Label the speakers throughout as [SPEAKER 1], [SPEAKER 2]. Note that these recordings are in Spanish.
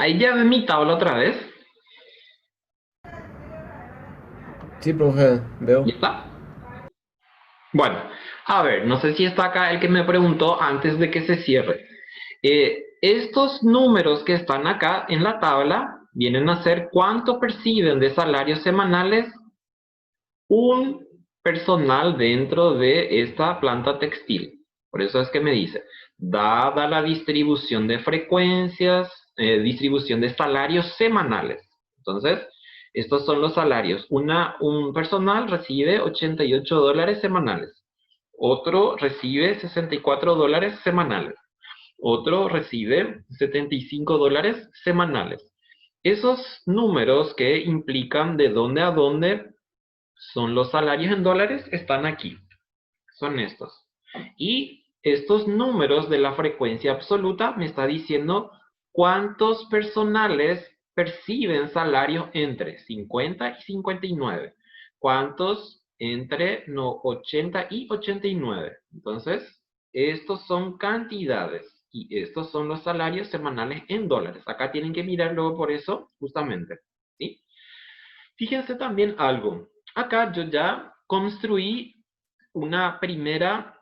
[SPEAKER 1] Ahí ya ve mi tabla otra vez.
[SPEAKER 2] Sí, profe,
[SPEAKER 1] ¿Ya
[SPEAKER 2] veo.
[SPEAKER 1] está? Bueno, a ver, no sé si está acá el que me preguntó antes de que se cierre. Estos números que están acá en la tabla vienen a ser cuánto perciben de salarios semanales un personal dentro de esta planta textil. Por eso es que me dice, dada la distribución de frecuencias, distribución de salarios semanales. Entonces, estos son los salarios. Un personal recibe $88 semanales. Otro recibe $64 semanales. Otro recibe $75 semanales. Esos números que implican de dónde a dónde son los salarios en dólares, están aquí. Son estos. Y estos números de la frecuencia absoluta me está diciendo cuántos personales perciben salarios entre 50 y 59. Cuántos entre 80 y 89. Entonces, estos son cantidades y estos son los salarios semanales en dólares. Acá tienen que mirar luego por eso, justamente. ¿Sí? Fíjense también algo. Acá yo ya construí una primera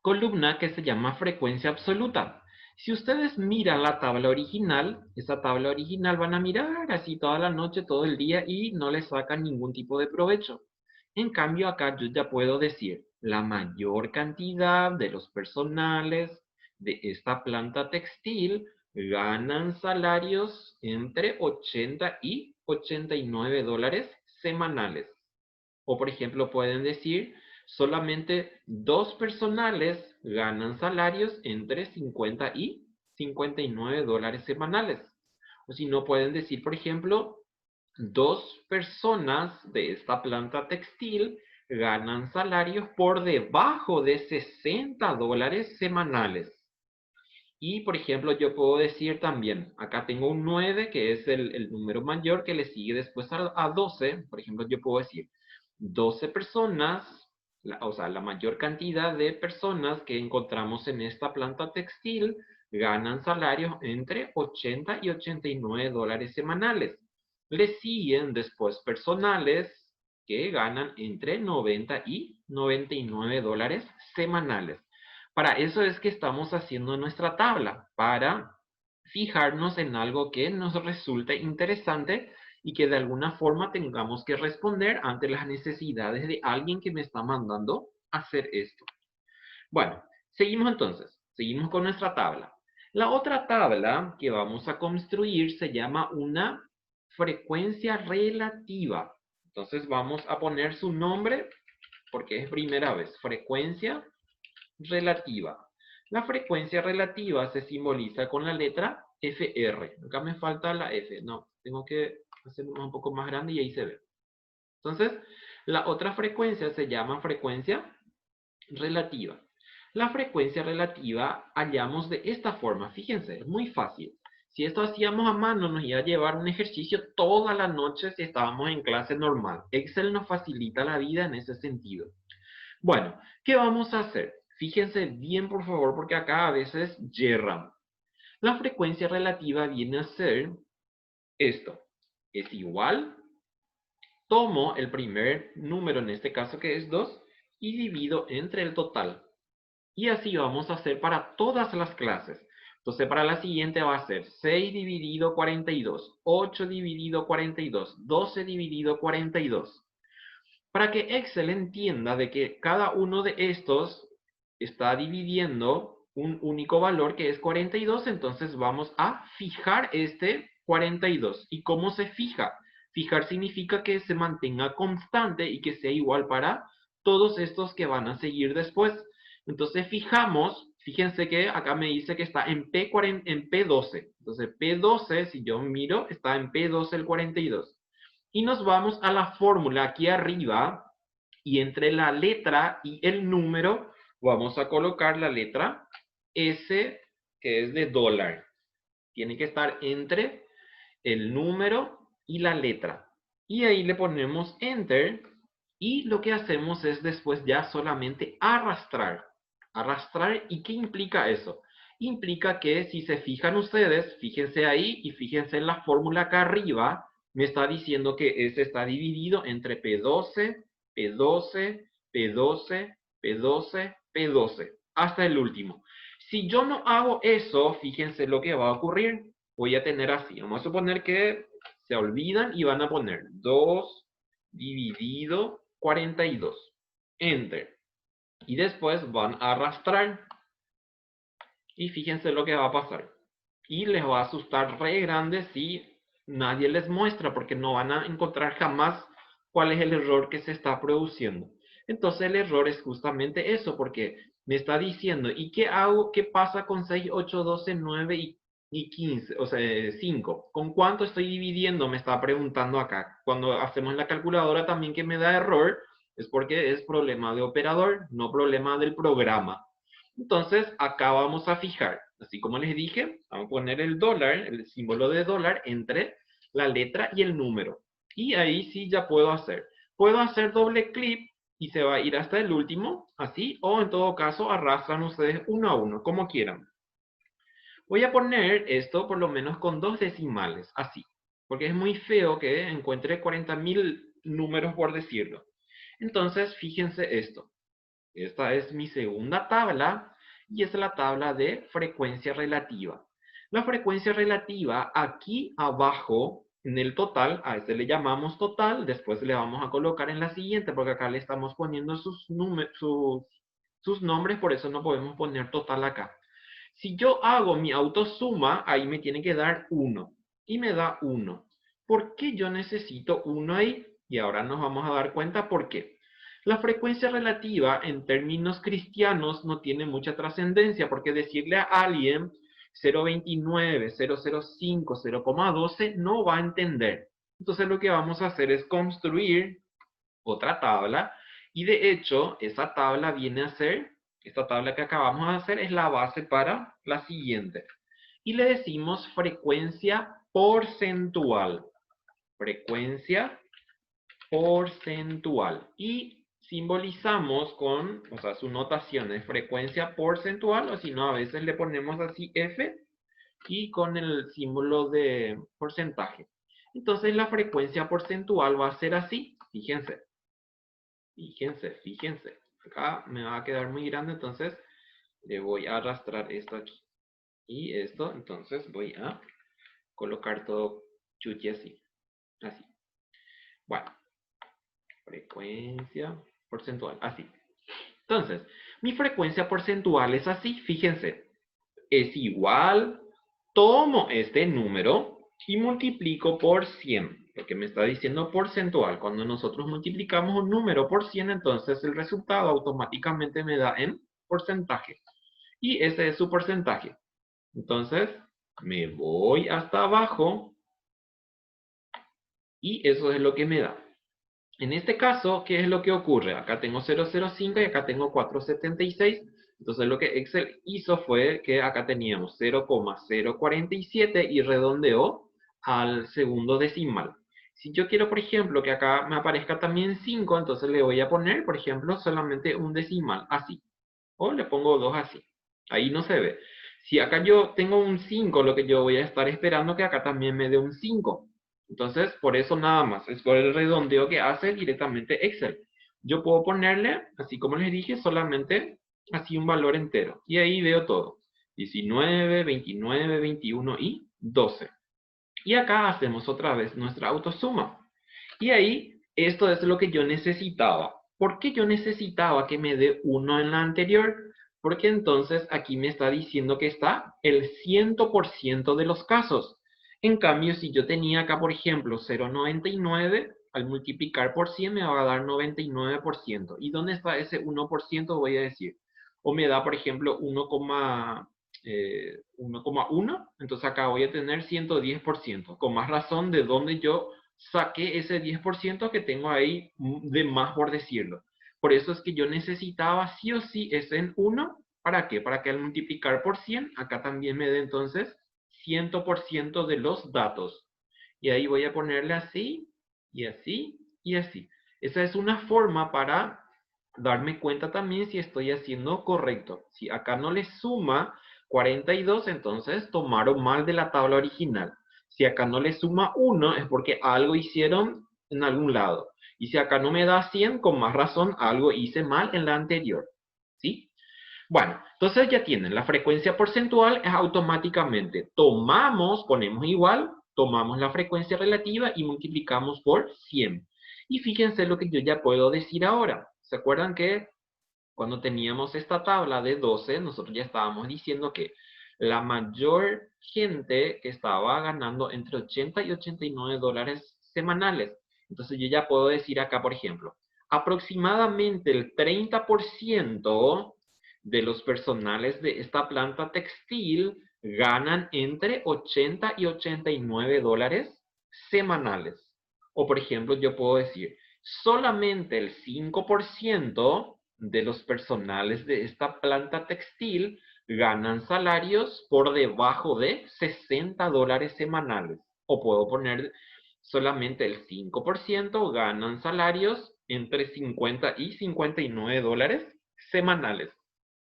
[SPEAKER 1] columna que se llama frecuencia absoluta. Si ustedes miran la tabla original, esa tabla original van a mirar así toda la noche, todo el día y no le sacan ningún tipo de provecho. En cambio, acá yo ya puedo decir la mayor cantidad de los personales de esta planta textil ganan salarios entre 80 y $89 semanales. O por ejemplo, pueden decir, solamente dos personales ganan salarios entre 50 y $59 semanales. O si no, pueden decir, por ejemplo, dos personas de esta planta textil ganan salarios por debajo de $60 semanales. Y, por ejemplo, yo puedo decir también, acá tengo un 9 que es el número mayor que le sigue después a 12. Por ejemplo, yo puedo decir 12 personas, o sea, la mayor cantidad de personas que encontramos en esta planta textil ganan salarios entre 80 y $89 semanales. Le siguen después personales que ganan entre 90 y $99 semanales. Para eso es que estamos haciendo nuestra tabla, para fijarnos en algo que nos resulte interesante y que de alguna forma tengamos que responder ante las necesidades de alguien que me está mandando a hacer esto. Bueno, seguimos entonces, seguimos con nuestra tabla. La otra tabla que vamos a construir se llama una frecuencia relativa. Entonces vamos a poner su nombre porque es primera vez, frecuencia relativa. La frecuencia relativa se simboliza con la letra FR. Acá me falta la F. No, tengo que hacerlo un poco más grande y ahí se ve. Entonces, la otra frecuencia se llama frecuencia relativa. La frecuencia relativa hallamos de esta forma. Fíjense, es muy fácil. Si esto hacíamos a mano, nos iba a llevar un ejercicio toda la noche si estábamos en clase normal. Excel nos facilita la vida en ese sentido. Bueno, ¿qué vamos a hacer? Fíjense bien, por favor, porque acá a veces yerran. La frecuencia relativa viene a ser esto. Es igual, tomo el primer número, en este caso que es 2, y divido entre el total. Y así vamos a hacer para todas las clases. Entonces, para la siguiente va a ser 6 dividido 42, 8 dividido 42, 12 dividido 42. Para que Excel entienda de que cada uno de estos está dividiendo un único valor que es 42, entonces vamos a fijar este 42. ¿Y cómo se fija? Fijar significa que se mantenga constante y que sea igual para todos estos que van a seguir después. Entonces fijamos, fíjense que acá me dice que está en P12. Entonces P12, si yo miro, está en P12 el 42. Y nos vamos a la fórmula aquí arriba y entre la letra y el número vamos a colocar la letra S, que es de dólar. Tiene que estar entre el número y la letra. Y ahí le ponemos enter y lo que hacemos es después ya solamente arrastrar. Arrastrar, ¿y qué implica eso? implica que si se fijan ustedes, fíjense ahí y fíjense en la fórmula acá arriba, me está diciendo que ese está dividido entre P12, P12, P12, P12, P12, hasta el último. Si yo no hago eso, fíjense lo que va a ocurrir. Voy a tener así, vamos a suponer que se olvidan y van a poner 2 dividido 42. Enter. Y después van a arrastrar. Y fíjense lo que va a pasar. Y les va a asustar re grande si nadie les muestra, porque no van a encontrar jamás cuál es el error que se está produciendo. Entonces el error es justamente eso, porque me está diciendo, ¿y qué hago? ¿Qué pasa con 6, 8, 12, 9 y 15? O sea, 5. ¿Con cuánto estoy dividiendo? Me está preguntando acá. Cuando hacemos la calculadora también que me da error, es porque es problema de operador, no problema del programa. Entonces, acá vamos a fijar, así como les dije, vamos a poner el dólar, el símbolo de dólar, entre la letra y el número. Y ahí sí ya puedo hacer. Puedo hacer doble clic y se va a ir hasta el último, así, o en todo caso arrastran ustedes uno a uno, como quieran. Voy a poner esto por lo menos con 2 decimales, así, porque es muy feo que encuentre 40.000 números por decirlo. Entonces, fíjense esto. Esta es mi segunda tabla y es la tabla de frecuencia relativa. La frecuencia relativa aquí abajo en el total, a este le llamamos total, después le vamos a colocar en la siguiente porque acá le estamos poniendo sus nombres, por eso no podemos poner total acá. Si yo hago mi autosuma, ahí me tiene que dar 1 y me da 1. ¿Por qué yo necesito 1 ahí? Y ahora nos vamos a dar cuenta por qué. La frecuencia relativa en términos cristianos no tiene mucha trascendencia porque decirle a alguien 0.29, 0.05, 0.12 no va a entender. Entonces lo que vamos a hacer es construir otra tabla y de hecho esa tabla viene a ser, esta tabla que acabamos de hacer es la base para la siguiente. Y le decimos frecuencia porcentual. Frecuencia porcentual. Y simbolizamos con, o sea, su notación es frecuencia porcentual, o si no, a veces le ponemos así F y con el símbolo de porcentaje. Entonces la frecuencia porcentual va a ser así, fíjense. Fíjense, fíjense. Acá me va a quedar muy grande, entonces le voy a arrastrar esto aquí. Y esto, entonces voy a colocar todo chuchi así. Así. Bueno, frecuencia porcentual, así. Entonces, mi frecuencia porcentual es así, fíjense. Es igual, tomo este número y multiplico por 100, porque me está diciendo porcentual. Cuando nosotros multiplicamos un número por 100, entonces el resultado automáticamente me da en porcentaje. Y ese es su porcentaje. Entonces, me voy hasta abajo y eso es lo que me da. En este caso, ¿qué es lo que ocurre? Acá tengo 0,05 y acá tengo 4,76. Entonces lo que Excel hizo fue que acá teníamos 0,047 y redondeó al segundo decimal. Si yo quiero, por ejemplo, que acá me aparezca también 5, entonces le voy a poner, por ejemplo, solamente un decimal, así. O le pongo 2 así. Ahí no se ve. Si acá yo tengo un 5, lo que yo voy a estar esperando que acá también me dé un 5. Entonces, por eso nada más, es por el redondeo que hace directamente Excel. Yo puedo ponerle, así como les dije, solamente así un valor entero. Y ahí veo todo. 19, 29, 21 y 12. Y acá hacemos otra vez nuestra autosuma. Y ahí, esto es lo que yo necesitaba. ¿Por qué yo necesitaba que me dé 1 en la anterior? Porque entonces aquí me está diciendo que está el 100% de los casos. En cambio, si yo tenía acá, por ejemplo, 0,99, al multiplicar por 100 me va a dar 99%. ¿Y dónde está ese 1%? Voy a decir. O me da, por ejemplo, 1,1, entonces acá voy a tener 110%. Con más razón de dónde yo saqué ese 10% que tengo ahí de más por decirlo. Por eso es que yo necesitaba sí o sí ese en 1. ¿Para qué? Para que al multiplicar por 100, acá también me dé entonces 100% de los datos. Y ahí voy a ponerle así, y así, y así. Esa es una forma para darme cuenta también si estoy haciendo correcto. Si acá no le suma, 42, entonces tomaron mal de la tabla original. Si acá no le suma 1 es porque algo hicieron en algún lado. Y si acá no me da 100, con más razón algo hice mal en la anterior. ¿Sí? Bueno, entonces ya tienen, la frecuencia porcentual es automáticamente, ponemos igual, tomamos la frecuencia relativa y multiplicamos por 100. Y fíjense lo que yo ya puedo decir ahora. ¿Se acuerdan que cuando teníamos esta tabla de 12, nosotros ya estábamos diciendo que la mayor gente que estaba ganando entre 80 y 89 dólares semanales? Entonces yo ya puedo decir acá, por ejemplo, aproximadamente el 30% de los personales de esta planta textil ganan entre 80 y 89 dólares semanales. O por ejemplo, yo puedo decir, solamente el 5% de los personales de esta planta textil ganan salarios por debajo de 60 dólares semanales. O puedo poner solamente el 5% ganan salarios entre 50 y 59 dólares semanales.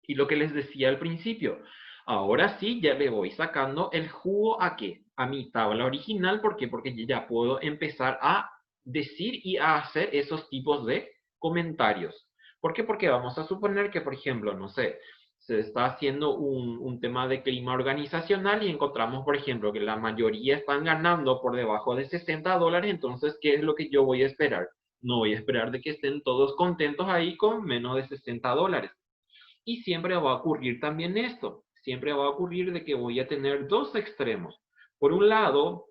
[SPEAKER 1] Y lo que les decía al principio, ahora sí ya le voy sacando el jugo ¿a qué? A mi tabla original. ¿Por qué? Porque ya puedo empezar a decir y a hacer esos tipos de comentarios. ¿Por qué? Porque vamos a suponer que, por ejemplo, no sé, se está haciendo un tema de clima organizacional y encontramos, por ejemplo, que la mayoría están ganando por debajo de 60 dólares, entonces, ¿qué es lo que yo voy a esperar? No voy a esperar de que estén todos contentos ahí con menos de 60 dólares. Y siempre va a ocurrir también esto. Siempre va a ocurrir de que voy a tener dos extremos. Por un lado,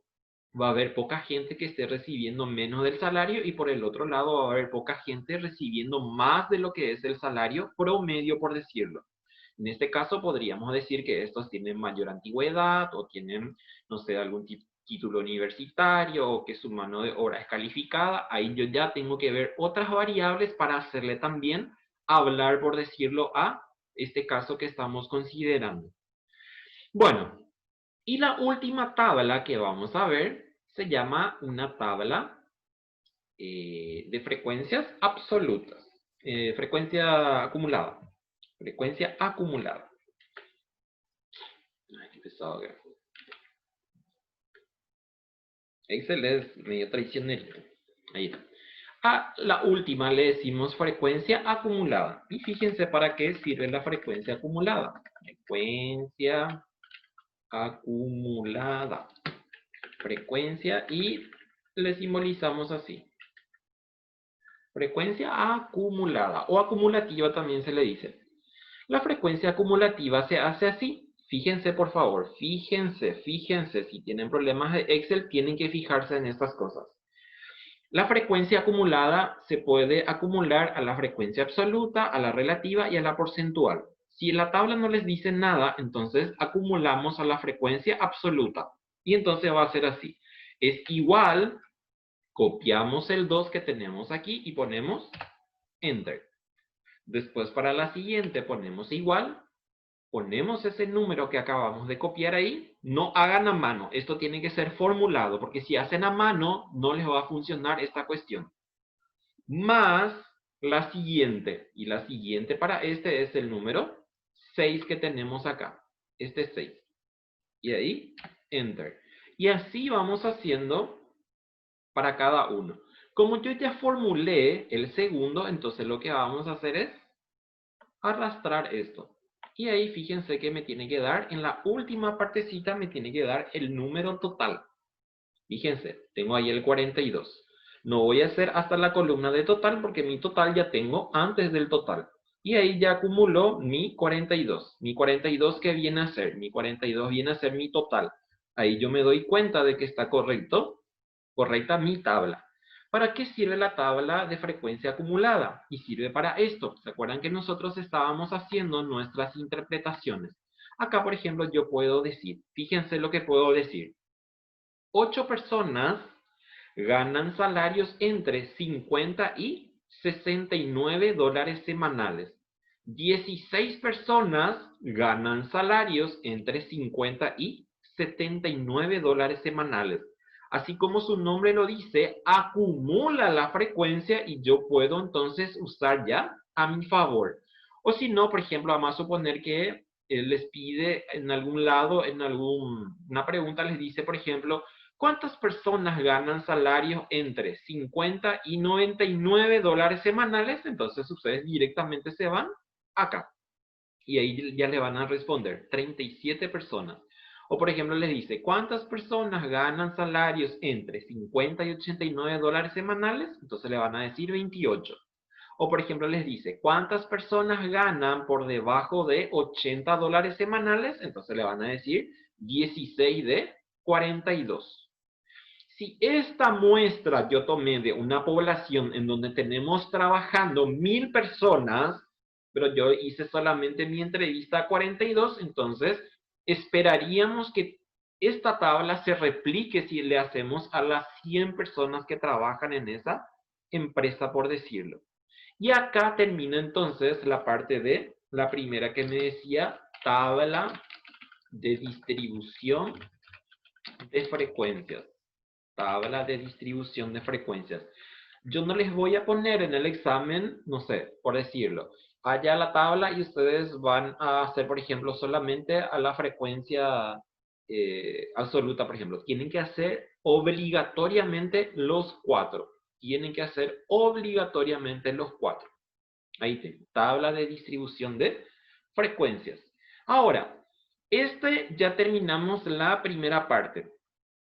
[SPEAKER 1] va a haber poca gente que esté recibiendo menos del salario y por el otro lado va a haber poca gente recibiendo más de lo que es el salario promedio, por decirlo. En este caso podríamos decir que estos tienen mayor antigüedad o tienen, no sé, algún título universitario o que su mano de obra es calificada. Ahí yo ya tengo que ver otras variables para hacerle también hablar, por decirlo, a este caso que estamos considerando. Bueno, y la última tabla que vamos a ver se llama una tabla de frecuencias absolutas. Frecuencia acumulada. Frecuencia acumulada. Ay, qué pesado que Excel es medio traicionero. Ahí está. A la última le decimos frecuencia acumulada. Y fíjense para qué sirve la frecuencia acumulada. Frecuencia acumulada. Frecuencia y le simbolizamos así. Frecuencia acumulada o acumulativa también se le dice. La frecuencia acumulativa se hace así. Fíjense, por favor, fíjense, si tienen problemas de Excel, tienen que fijarse en estas cosas. La frecuencia acumulada se puede acumular a la frecuencia absoluta, a la relativa y a la porcentual. Si en la tabla no les dice nada, entonces acumulamos a la frecuencia absoluta. Y entonces va a ser así. Es igual, copiamos el 2 que tenemos aquí y ponemos Enter. Después para la siguiente ponemos igual, ponemos ese número que acabamos de copiar ahí. No hagan a mano, esto tiene que ser formulado, porque si hacen a mano no les va a funcionar esta cuestión. Más la siguiente, y la siguiente para este es el número 6 que tenemos acá. Este es 6. Y ahí, Enter. Y así vamos haciendo para cada uno. Como yo ya formulé el segundo, entonces lo que vamos a hacer es arrastrar esto. Y ahí fíjense que me tiene que dar, en la última partecita me tiene que dar el número total. Fíjense, tengo ahí el 42. No voy a hacer hasta la columna de total porque mi total ya tengo antes del total. Y ahí ya acumuló mi 42. Mi 42 ¿qué viene a ser? Mi 42 viene a ser mi total. Ahí yo me doy cuenta de que está correcta mi tabla. ¿Para qué sirve la tabla de frecuencia acumulada? Y sirve para esto. ¿Se acuerdan que nosotros estábamos haciendo nuestras interpretaciones? Acá, por ejemplo, yo puedo decir, fíjense lo que puedo decir. 8 personas ganan salarios entre 50 y 69 dólares semanales. 16 personas ganan salarios entre 50 y 79 dólares semanales. Así como su nombre lo dice, acumula la frecuencia y yo puedo entonces usar ya a mi favor. O si no, por ejemplo, vamos a suponer que les pide en algún lado, en una pregunta les dice, por ejemplo, ¿cuántas personas ganan salarios entre 50 y 99 dólares semanales? Entonces ustedes directamente se van acá. Y ahí ya le van a responder 37 personas. O por ejemplo les dice, ¿cuántas personas ganan salarios entre 50 y 89 dólares semanales? Entonces le van a decir 28. O por ejemplo les dice, ¿cuántas personas ganan por debajo de 80 dólares semanales? Entonces le van a decir 16 de 42. Si esta muestra yo tomé de una población en donde tenemos trabajando 1000 personas, pero yo hice solamente mi entrevista a 42, entonces esperaríamos que esta tabla se replique si le hacemos a las 100 personas que trabajan en esa empresa, por decirlo. Y acá termina entonces la parte de la primera que me decía, tabla de distribución de frecuencias. Tabla de distribución de frecuencias. Yo no les voy a poner en el examen, no sé, por decirlo, allá la tabla y ustedes van a hacer, por ejemplo, solamente a la frecuencia absoluta, por ejemplo. Tienen que hacer obligatoriamente los 4. Tienen que hacer obligatoriamente los 4. Ahí tengo, tabla de distribución de frecuencias. Ahora, ya terminamos la primera parte.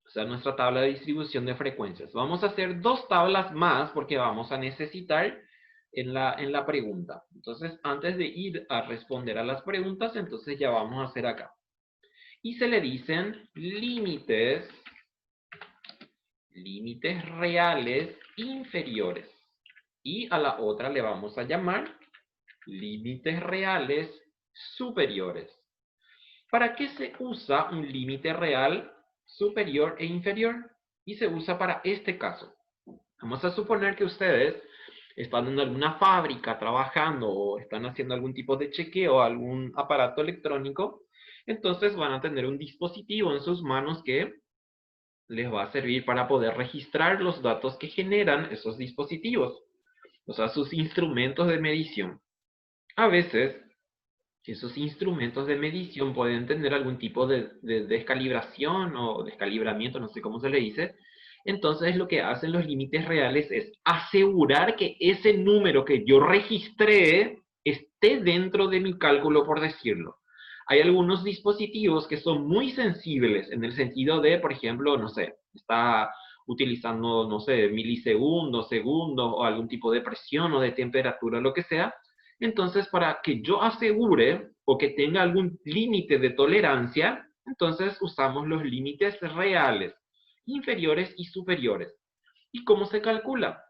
[SPEAKER 1] O sea, nuestra tabla de distribución de frecuencias. Vamos a hacer 2 tablas más porque vamos a necesitar en la pregunta. Entonces, antes de ir a responder a las preguntas, entonces ya vamos a hacer acá. Y se le dicen límites reales inferiores. Y a la otra le vamos a llamar límites reales superiores. ¿Para qué se usa un límite real superior e inferior? Y se usa para este caso. Vamos a suponer que ustedes están en alguna fábrica trabajando o están haciendo algún tipo de chequeo a algún aparato electrónico. Entonces van a tener un dispositivo en sus manos que les va a servir para poder registrar los datos que generan esos dispositivos. O sea, sus instrumentos de medición. A veces esos instrumentos de medición pueden tener algún tipo de descalibración o descalibramiento, no sé cómo se le dice. Entonces lo que hacen los límites reales es asegurar que ese número que yo registré esté dentro de mi cálculo, por decirlo. Hay algunos dispositivos que son muy sensibles en el sentido de, por ejemplo, no sé, está utilizando, no sé, milisegundos, segundos o algún tipo de presión o de temperatura, lo que sea. Entonces, para que yo asegure o que tenga algún límite de tolerancia, entonces usamos los límites reales, inferiores y superiores. ¿Y cómo se calcula?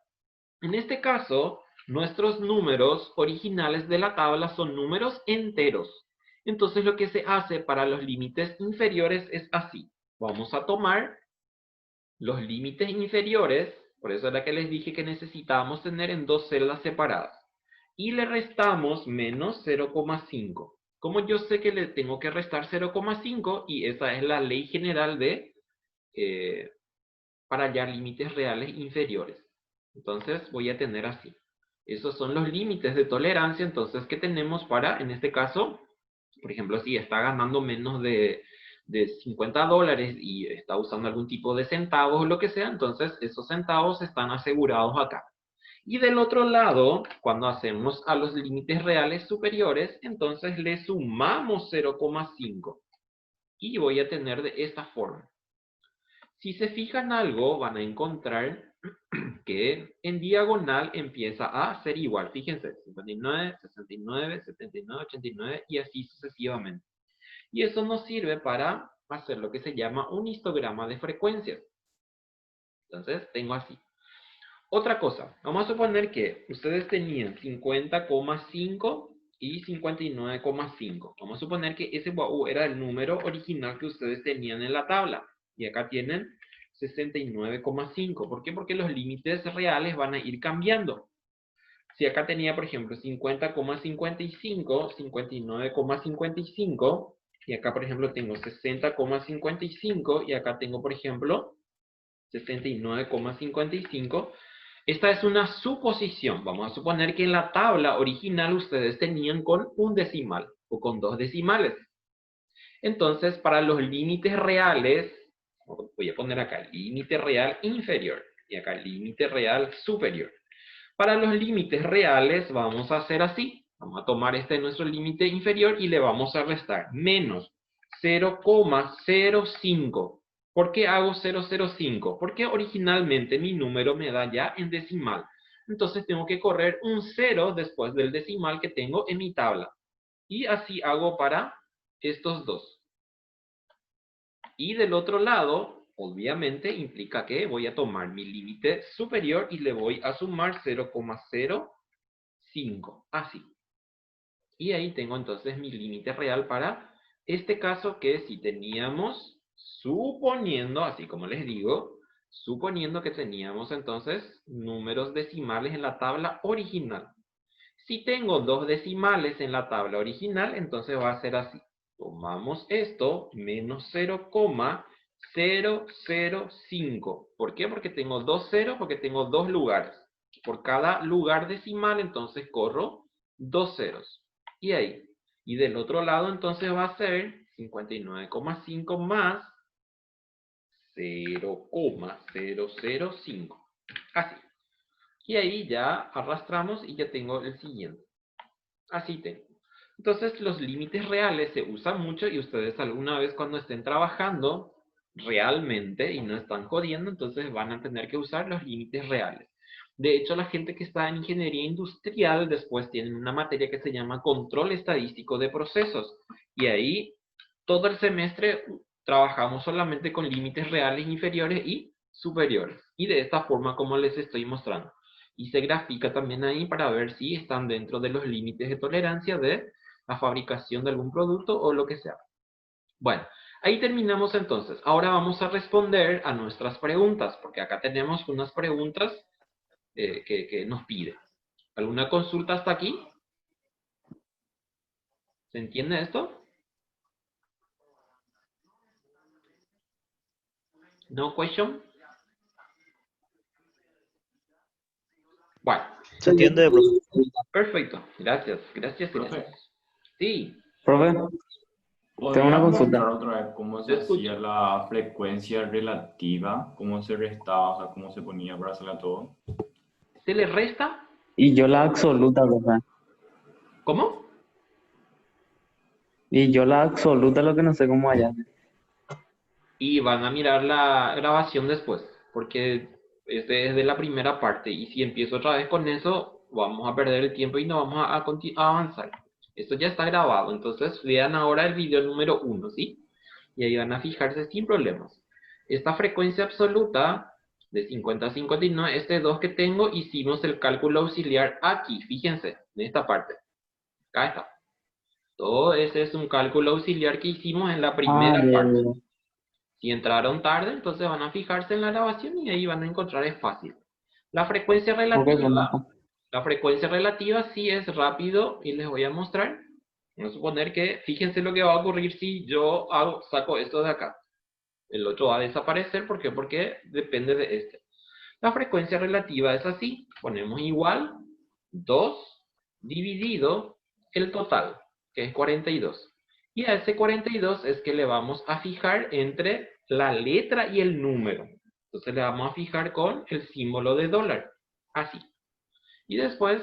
[SPEAKER 1] En este caso, nuestros números originales de la tabla son números enteros. Entonces, lo que se hace para los límites inferiores es así. Vamos a tomar los límites inferiores, por eso era que les dije que necesitábamos tener en 2 celdas separadas. Y le restamos menos 0,5. Como yo sé que le tengo que restar 0,5 y esa es la ley general para hallar límites reales inferiores. Entonces voy a tener así. Esos son los límites de tolerancia entonces que tenemos para, en este caso, por ejemplo, si está ganando menos de 50 dólares y está usando algún tipo de centavos o lo que sea, entonces esos centavos están asegurados acá. Y del otro lado, cuando hacemos a los límites reales superiores, entonces le sumamos 0,5. Y voy a tener de esta forma. Si se fijan algo, van a encontrar que en diagonal empieza a ser igual. Fíjense, 59, 69, 79, 89 y así sucesivamente. Y eso nos sirve para hacer lo que se llama un histograma de frecuencias. Entonces, tengo así. Otra cosa, vamos a suponer que ustedes tenían 50,5 y 59,5. Vamos a suponer que ese era el número original que ustedes tenían en la tabla. Y acá tienen 69,5. ¿Por qué? Porque los límites reales van a ir cambiando. Si acá tenía, por ejemplo, 50,55, 59,55, y acá, por ejemplo, tengo 60,55, y acá tengo, por ejemplo, 69,55. Esta es una suposición. Vamos a suponer que en la tabla original ustedes tenían con un decimal. o con 2 decimales. Entonces, para los límites reales, voy a poner acá límite real inferior y acá límite real superior. Para los límites reales vamos a hacer así. Vamos a tomar este nuestro límite inferior y le vamos a restar menos 0,05. ¿Por qué hago 0,05? Porque originalmente mi número me da ya en decimal. Entonces tengo que correr un 0 después del decimal que tengo en mi tabla. Y así hago para estos dos. Y del otro lado, obviamente, implica que voy a tomar mi límite superior y le voy a sumar 0,05. Así. Y ahí tengo entonces mi límite real para este caso que si teníamos, suponiendo, así como les digo, suponiendo que teníamos entonces números decimales en la tabla original. Si tengo 2 decimales en la tabla original, entonces va a ser así. Tomamos esto, menos 0,005. ¿Por qué? Porque tengo 2 ceros, porque tengo 2 lugares. Por cada lugar decimal, entonces corro 2 ceros. Y ahí. Y del otro lado, entonces va a ser 59,5 más 0,005. Así. Y ahí ya arrastramos y ya tengo el siguiente. Así tengo. Entonces los límites reales se usan mucho y ustedes alguna vez cuando estén trabajando realmente y no están jodiendo, entonces van a tener que usar los límites reales. De hecho, la gente que está en ingeniería industrial después tienen una materia que se llama control estadístico de procesos. Y ahí todo el semestre trabajamos solamente con límites reales inferiores y superiores. Y de esta forma como les estoy mostrando. Y se grafica también ahí para ver si están dentro de los límites de tolerancia de la fabricación de algún producto o lo que sea. Bueno, ahí terminamos entonces. Ahora vamos a responder a nuestras preguntas, porque acá tenemos unas preguntas que nos pide. ¿Alguna consulta hasta aquí? ¿Se entiende esto? ¿No question? Bueno.
[SPEAKER 3] Se entiende, profe.
[SPEAKER 1] Perfecto. Gracias. Gracias.
[SPEAKER 4] Profe,
[SPEAKER 1] Sí.
[SPEAKER 2] Profe, tengo una
[SPEAKER 4] ¿podría
[SPEAKER 2] consulta.
[SPEAKER 4] mostrar otra vez cómo se
[SPEAKER 1] Te escucho.
[SPEAKER 4] hacía la frecuencia relativa? ¿Cómo se restaba? O sea, ¿cómo se ponía para hacerla todo?
[SPEAKER 1] ¿Se le resta?
[SPEAKER 2] Y yo la absoluta, profe.
[SPEAKER 1] ¿Cómo?
[SPEAKER 2] Y yo la absoluta lo que no sé cómo allá.
[SPEAKER 1] Y van a mirar la grabación después, porque este es de la primera parte, y si empiezo otra vez con eso, vamos a perder el tiempo y no vamos a avanzar. Esto ya está grabado, entonces vean ahora el video número 1, ¿sí? Y ahí van a fijarse sin problemas. Esta frecuencia absoluta de 50 a 59, este 2 que tengo, hicimos el cálculo auxiliar aquí, fíjense, en esta parte. Acá está. Todo ese es un cálculo auxiliar que hicimos en la primera parte. Si entraron tarde, entonces van a fijarse en la grabación y ahí van a encontrar, es fácil. La frecuencia relativa sí es rápido y les voy a mostrar. Vamos a suponer que, fíjense lo que va a ocurrir si yo saco esto de acá. El otro va a desaparecer, ¿por qué? Porque depende de este. La frecuencia relativa es así, ponemos igual 2 dividido el total, que es 42. Y a ese 42 es que le vamos a fijar entre la letra y el número. Entonces le vamos a fijar con el símbolo de dólar, así. Y después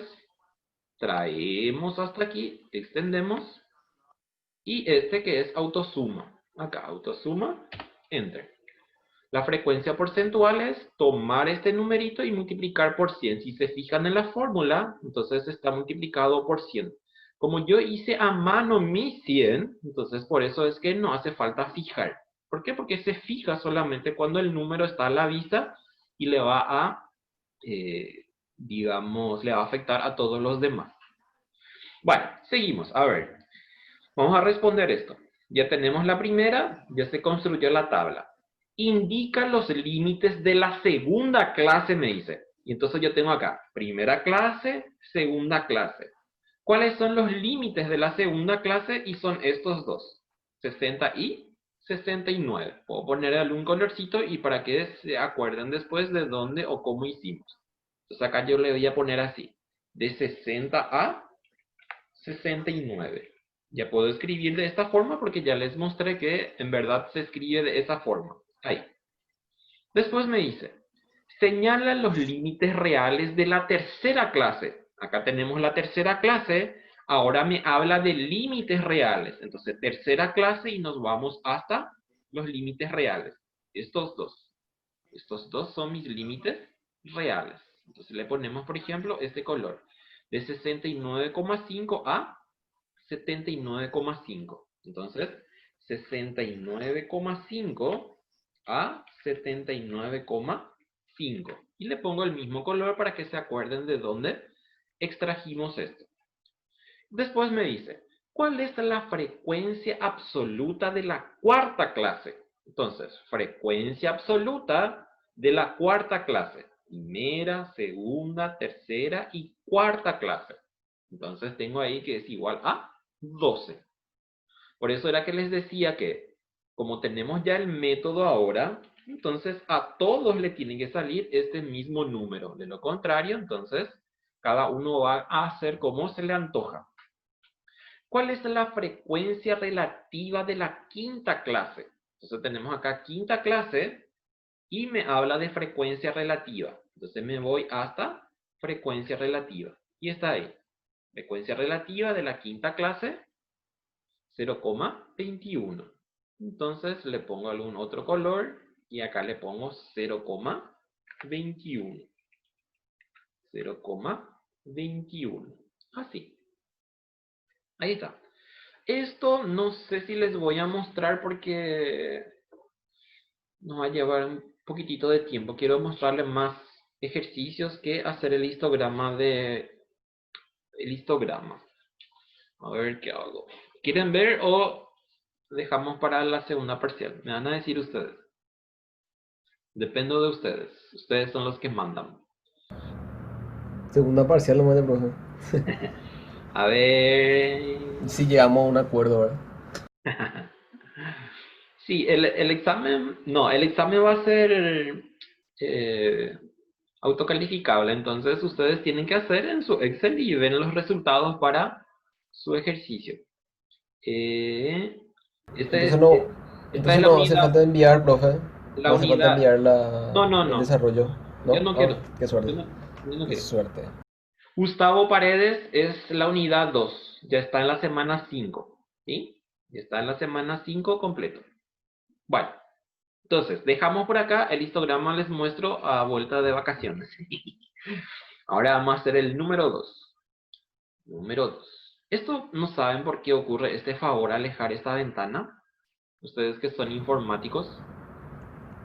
[SPEAKER 1] traemos hasta aquí, extendemos, y este que es autosuma. Acá, autosuma, enter. La frecuencia porcentual es tomar este numerito y multiplicar por 100. Si se fijan en la fórmula, entonces está multiplicado por 100. Como yo hice a mano mi 100, entonces por eso es que no hace falta fijar. ¿Por qué? Porque se fija solamente cuando el número está a la vista y le va a, digamos, le va a afectar a todos los demás. Bueno, seguimos. A ver, vamos a responder esto. Ya tenemos la primera, ya se construyó la tabla. Indica los límites de la segunda clase, me dice. Y entonces yo tengo acá, primera clase, segunda clase. ¿Cuáles son los límites de la segunda clase? Y son estos dos, 60 y 69. Puedo poner algún colorcito y para que se acuerden después de dónde o cómo hicimos. Entonces acá yo le voy a poner así, de 60 a 69. Ya puedo escribir de esta forma porque ya les mostré que en verdad se escribe de esa forma. Ahí. Después me dice, señala los límites reales de la tercera clase. Acá tenemos la tercera clase. Ahora me habla de límites reales. Entonces, tercera clase y nos vamos hasta los límites reales. Estos dos. Estos dos son mis límites reales. Entonces le ponemos, por ejemplo, este color. De 69,5 a 79,5. Entonces, 69,5 a 79,5. Y le pongo el mismo color para que se acuerden de dónde extrajimos esto. Después me dice, ¿cuál es la frecuencia absoluta de la cuarta clase? Entonces, frecuencia absoluta de la cuarta clase. Primera, segunda, tercera y cuarta clase. Entonces tengo ahí que es igual a 12. Por eso era que les decía que, como tenemos ya el método ahora, entonces a todos le tiene que salir este mismo número. De lo contrario, entonces, cada uno va a hacer como se le antoja. ¿Cuál es la frecuencia relativa de la quinta clase? Entonces tenemos acá quinta clase y me habla de frecuencia relativa. Entonces me voy hasta frecuencia relativa. Y está ahí. Frecuencia relativa de la quinta clase, 0,21. Entonces le pongo algún otro color y acá le pongo 0,21. 0,21. Así. Ahí está. Esto no sé si les voy a mostrar porque nos va a llevar un poquitito de tiempo. Quiero mostrarles más ejercicios que hacer el histograma el histograma. A ver qué hago. ¿Quieren ver o dejamos para la segunda parcial? Me van a decir ustedes. Dependo de ustedes. Ustedes son los que mandan.
[SPEAKER 3] Segunda parcial, lo de profe.
[SPEAKER 1] A ver.
[SPEAKER 3] Si llegamos a un acuerdo, ¿verdad?
[SPEAKER 1] Sí, el examen. No, el examen va a ser autocalificable. Entonces ustedes tienen que hacer en su Excel y ven los resultados para su ejercicio. Esta es,
[SPEAKER 3] Entonces no,
[SPEAKER 1] esta es
[SPEAKER 3] entonces
[SPEAKER 1] la
[SPEAKER 3] no hace
[SPEAKER 1] unidad.
[SPEAKER 3] falta enviar, profe.
[SPEAKER 1] La
[SPEAKER 3] No hace falta
[SPEAKER 1] unidad.
[SPEAKER 3] enviar el
[SPEAKER 1] No.
[SPEAKER 3] desarrollo. ¿No?
[SPEAKER 1] Yo no
[SPEAKER 3] Ah,
[SPEAKER 1] quiero.
[SPEAKER 3] qué suerte.
[SPEAKER 1] Yo no
[SPEAKER 3] Qué
[SPEAKER 1] quiero.
[SPEAKER 3] suerte.
[SPEAKER 1] Gustavo Paredes es la unidad 2. Ya está en la semana 5. ¿Sí? Ya está en la semana 5 completo. Bueno. Entonces, dejamos por acá el histograma, les muestro a vuelta de vacaciones. Ahora vamos a hacer el número 2. Número 2. Esto no saben por qué ocurre este favor alejar esta ventana. Ustedes que son informáticos.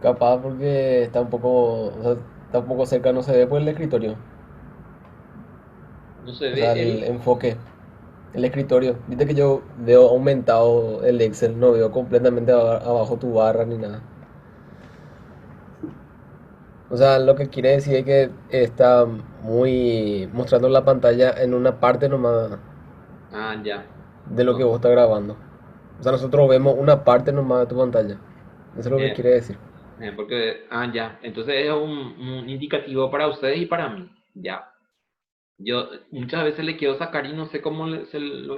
[SPEAKER 3] Capaz porque está un poco, o sea, está un poco cerca, no se ve por el escritorio.
[SPEAKER 1] No se
[SPEAKER 3] O sea,
[SPEAKER 1] ve
[SPEAKER 3] el
[SPEAKER 1] el...
[SPEAKER 3] enfoque, el escritorio. Viste que yo veo aumentado el Excel, no veo completamente abajo tu barra ni nada. O sea, lo que quiere decir es que está muy mostrando la pantalla en una parte nomás
[SPEAKER 1] Ah, ya.
[SPEAKER 3] de lo que
[SPEAKER 1] No.
[SPEAKER 3] vos estás grabando. O sea, nosotros vemos una parte nomás de tu pantalla. Eso es lo que
[SPEAKER 1] Eh,
[SPEAKER 3] quiere decir.
[SPEAKER 1] Porque... Ah, ya. Entonces es un indicativo para ustedes y para mí. Ya. Yo muchas veces le quiero sacar y no sé cómo le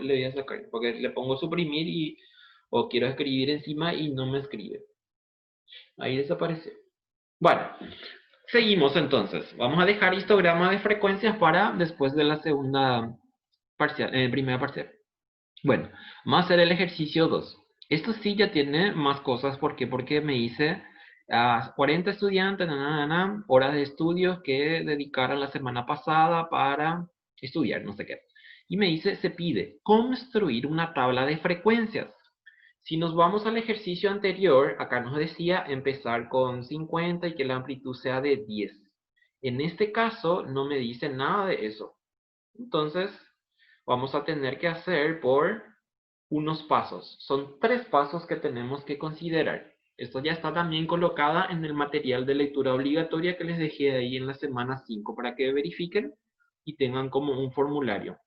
[SPEAKER 1] voy a sacar. Porque le pongo suprimir y... O quiero escribir encima y no me escribe. Ahí desapareció. Bueno, seguimos entonces. Vamos a dejar histograma de frecuencias para después de la segunda parcial, primera parcial. Bueno, vamos a hacer el ejercicio 2. Esto sí ya tiene más cosas. ¿Por qué? Porque me dice 40 estudiantes, horas de estudios que dedicaron la semana pasada para estudiar, no sé qué. Y me dice, se pide construir una tabla de frecuencias. Si nos vamos al ejercicio anterior, acá nos decía empezar con 50 y que la amplitud sea de 10. En este caso no me dice nada de eso. Entonces vamos a tener que hacer por unos pasos. Son 3 pasos que tenemos que considerar. Esto ya está también colocada en el material de lectura obligatoria que les dejé ahí en la semana 5 para que verifiquen y tengan como un formulario.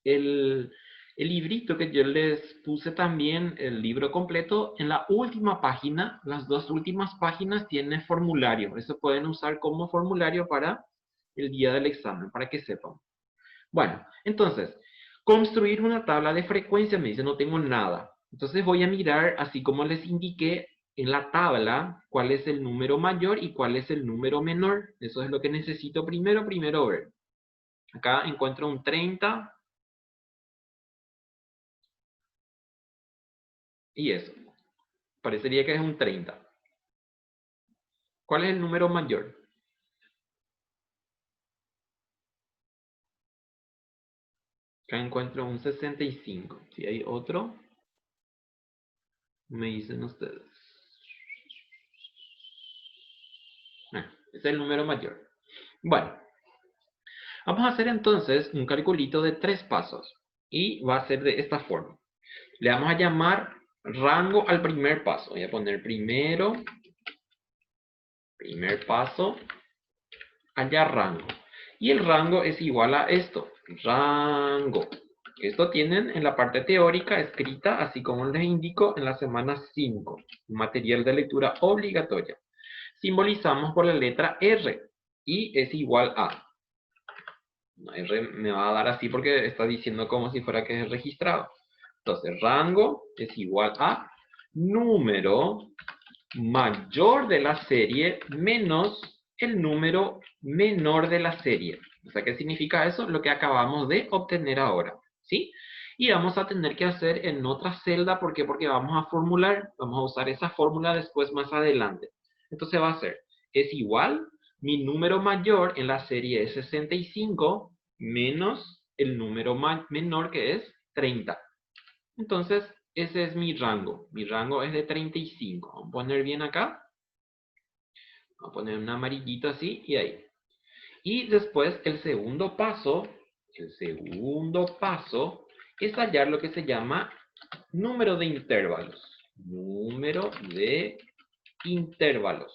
[SPEAKER 1] El librito que yo les puse también, el libro completo, en la última página, las 2 últimas páginas tiene formulario. Eso pueden usar como formulario para el día del examen, para que sepan. Bueno, entonces, Construir una tabla de frecuencia, me dice, no tengo nada. Entonces voy a mirar, así como les indiqué en la tabla, cuál es el número mayor y cuál es el número menor. Eso es lo que necesito primero ver. Acá encuentro un 30 y eso. Parecería que es un 30. ¿Cuál es el número mayor? Acá encuentro un 65. Si hay otro, me dicen ustedes. Es el número mayor. Bueno, vamos a hacer entonces un calculito de 3 pasos. Y va a ser de esta forma. Le vamos a llamar rango al primer paso. Voy a poner primer paso, allá rango. Y el rango es igual a esto, rango. Esto tienen en la parte teórica escrita, así como les indico, en la semana 5, material de lectura obligatoria. Simbolizamos por la letra R y es igual a. R me va a dar así porque está diciendo como si fuera que es registrado. Entonces, rango es igual a número mayor de la serie menos el número menor de la serie. O sea, ¿qué significa eso? Lo que acabamos de obtener ahora, ¿sí? Y vamos a tener que hacer en otra celda, ¿por qué? Porque vamos a formular, vamos a usar esa fórmula después más adelante. Entonces va a ser, es igual, mi número mayor en la serie es 65 menos el número menor que es 30. Entonces, ese es mi rango. Mi rango es de 35. Vamos a poner bien acá. Vamos a poner un amarillito así y ahí. Y después el segundo paso es hallar lo que se llama número de intervalos. Número de intervalos.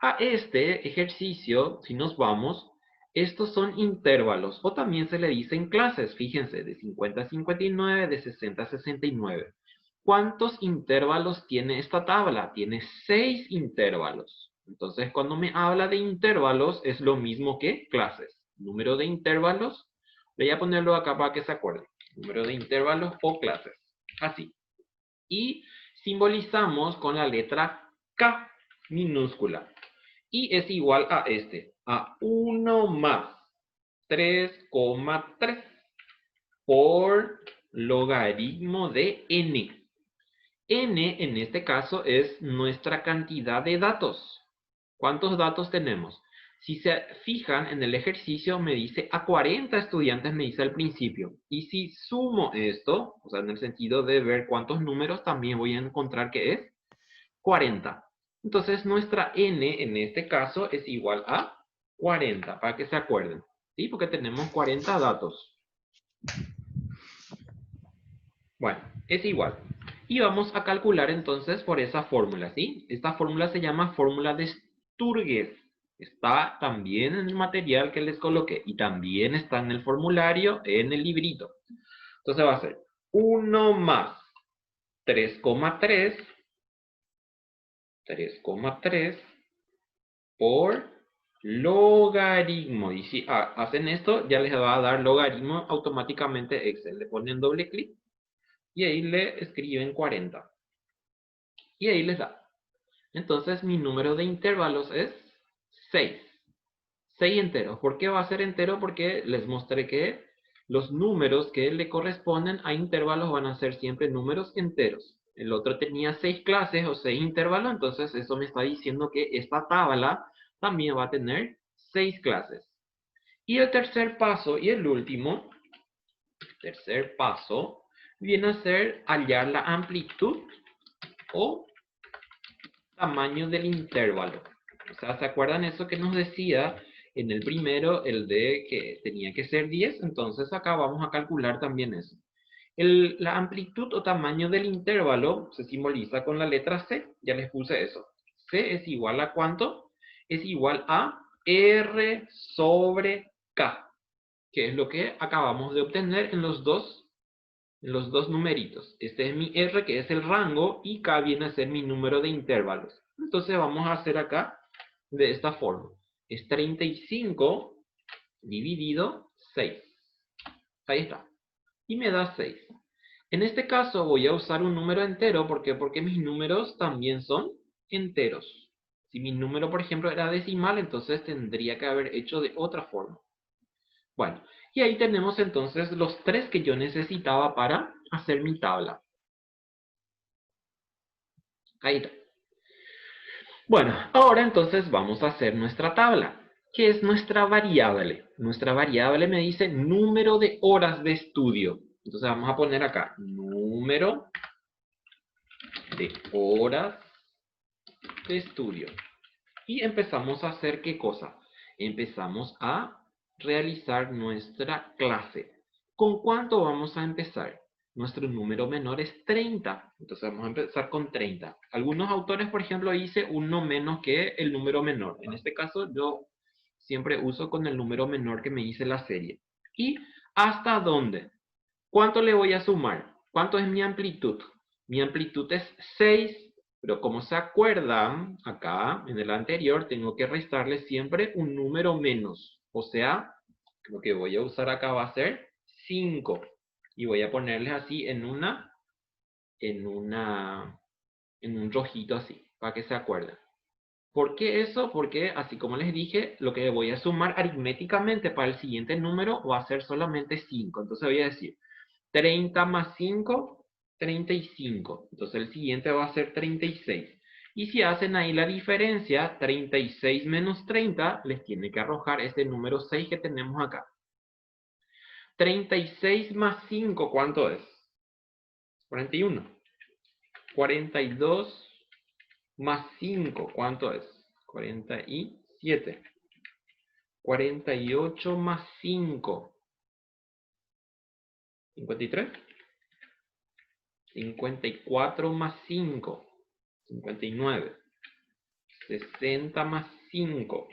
[SPEAKER 1] A este ejercicio, si nos vamos, estos son intervalos, o también se le dicen clases, fíjense, de 50 a 59, de 60 a 69. ¿Cuántos intervalos tiene esta tabla? Tiene 6 intervalos. Entonces, cuando me habla de intervalos, es lo mismo que clases. Número de intervalos, voy a ponerlo acá para que se acuerden. Número de intervalos o clases. Así. Y simbolizamos con la letra K minúscula. Y es igual a a 1 más 3,3 por logaritmo de n. N en este caso es nuestra cantidad de datos. ¿Cuántos datos tenemos? Si se fijan en el ejercicio me dice a 40 estudiantes, me dice al principio. Y si sumo esto, o sea, en el sentido de ver cuántos números, también voy a encontrar que es 40. Entonces nuestra n en este caso es igual a 40, para que se acuerden. ¿Sí? Porque tenemos 40 datos. Bueno, es igual. Y vamos a calcular entonces por esa fórmula, ¿sí? Esta fórmula se llama fórmula de Sturges. Está también en el material que les coloqué y también está en el formulario, en el librito. Entonces va a ser 1 más 3,3 por logaritmo. Y si hacen esto, ya les va a dar logaritmo automáticamente Excel. Le ponen doble clic y ahí le escriben 40. Y ahí les da. Entonces mi número de intervalos es 6. 6 enteros. ¿Por qué va a ser entero? Porque les mostré que los números que le corresponden a intervalos van a ser siempre números enteros. El otro tenía 6 clases o 6 intervalos, entonces eso me está diciendo que esta tabla también va a tener 6 clases. Y el tercer paso y el último, viene a ser hallar la amplitud o tamaño del intervalo. O sea, ¿se acuerdan eso que nos decía en el primero, el de que tenía que ser 10? Entonces acá vamos a calcular también eso. La amplitud o tamaño del intervalo se simboliza con la letra C. Ya les puse eso. C es igual a ¿cuánto? Es igual a R sobre K, que es lo que acabamos de obtener en los dos numeritos. Este es mi R, que es el rango, y K viene a ser mi número de intervalos. Entonces vamos a hacer acá de esta forma. Es 35 dividido 6. Ahí está. y me da 6. En este caso voy a usar un número entero. ¿Por qué? Porque mis números también son enteros. Si mi número, por ejemplo, era decimal, entonces tendría que haber hecho de otra forma. Bueno, y ahí tenemos entonces los 3 que yo necesitaba para hacer mi tabla. Ahí está. Bueno, ahora entonces vamos a hacer nuestra tabla, que es nuestra variable. Nuestra variable me dice número de horas de estudio. Entonces vamos a poner acá, número de horas de estudio. Y empezamos a hacer ¿qué cosa? Empezamos a realizar nuestra clase. ¿Con cuánto vamos a empezar? Nuestro número menor es 30. Entonces vamos a empezar con 30. Algunos autores, por ejemplo, dice uno menos que el número menor. En este caso yo siempre uso con el número menor que me dice la serie. ¿Y hasta dónde? ¿Cuánto le voy a sumar? ¿Cuánto es mi amplitud? Mi amplitud es 6. Pero como se acuerdan, acá en el anterior tengo que restarle siempre un número menos. O sea, lo que voy a usar acá va a ser 5. Y voy a ponerles así en un rojito así, para que se acuerden. ¿Por qué eso? Porque así como les dije, lo que voy a sumar aritméticamente para el siguiente número va a ser solamente 5. Entonces voy a decir 30 más 5, 35. Entonces el siguiente va a ser 36. Y si hacen ahí la diferencia, 36 menos 30, les tiene que arrojar ese número 6 que tenemos acá. 36 más 5, ¿cuánto es? 41. 42 más 5, ¿cuánto es? 47. 48 más 5. 53. 54 más 5. 59. 60 más 5.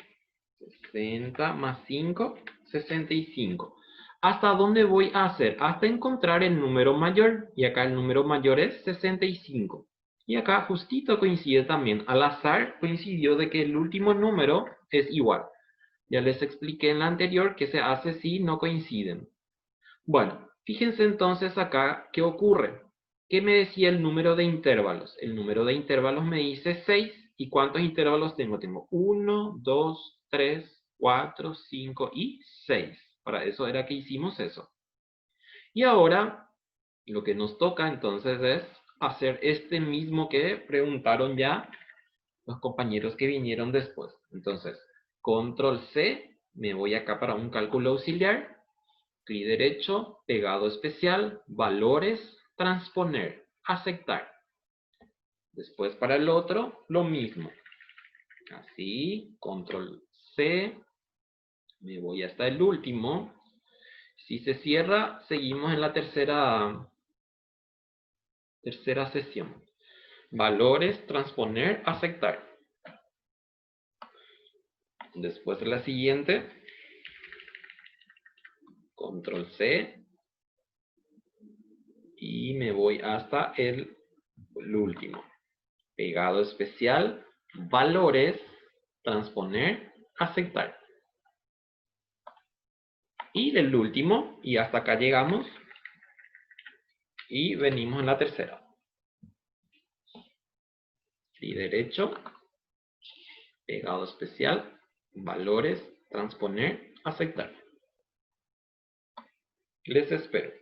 [SPEAKER 1] 60 más 5. 65. ¿Hasta dónde voy a hacer? Hasta encontrar el número mayor. Y acá el número mayor es 65. Y acá justito coincide también. Al azar coincidió de que el último número es igual. Ya les expliqué en la anterior qué se hace si no coinciden. Bueno, fíjense entonces acá qué ocurre. ¿Qué me decía el número de intervalos? El número de intervalos me dice 6. ¿Y cuántos intervalos tengo? Tengo 1, 2, 3, 4, 5 y 6. Para eso era que hicimos eso. Y ahora lo que nos toca entonces es hacer este mismo que preguntaron ya los compañeros que vinieron después. Entonces, control C, me voy acá para un cálculo auxiliar. Clic derecho, pegado especial, valores, transponer, aceptar. Después para el otro, lo mismo. Así, control C, me voy hasta el último. Si se cierra, seguimos en la tercera sesión. Valores, transponer, aceptar. Después de la siguiente, control C, y me voy hasta el último. Pegado especial, valores, transponer, aceptar. Y del último, y hasta acá llegamos, y venimos en la tercera. Clic derecho, pegado especial, valores, transponer, aceptar. Les espero.